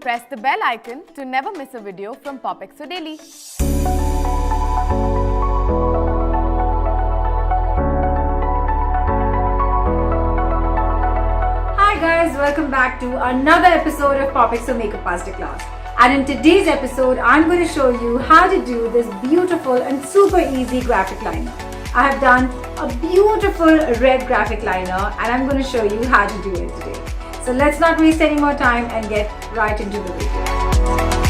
press the bell icon to never miss a video from POPxo Daily. Hi guys, welcome back to another episode of POPxo Makeup Masterclass. And in today's episode, I'm going to show you how to do this beautiful and super easy graphic liner. I have done a beautiful red graphic liner and I'm going to show you how to do it today. So let's not waste any more time and get right into the video.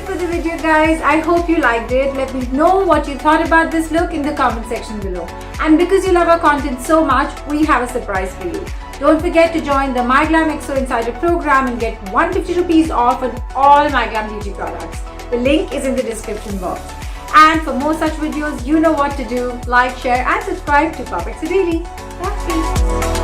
For the video guys, I hope you liked it. Let me know what you thought about this look in the comment section below. And because you love our content so much, we have a surprise for you. Don't forget to join the MyGlamm POPxo Insider program and get 150 rupees off on all MyGlamm beauty products. The link is in the description box. And for more such videos, you know what to do. Like, share and subscribe to POPxo Daily. That's it.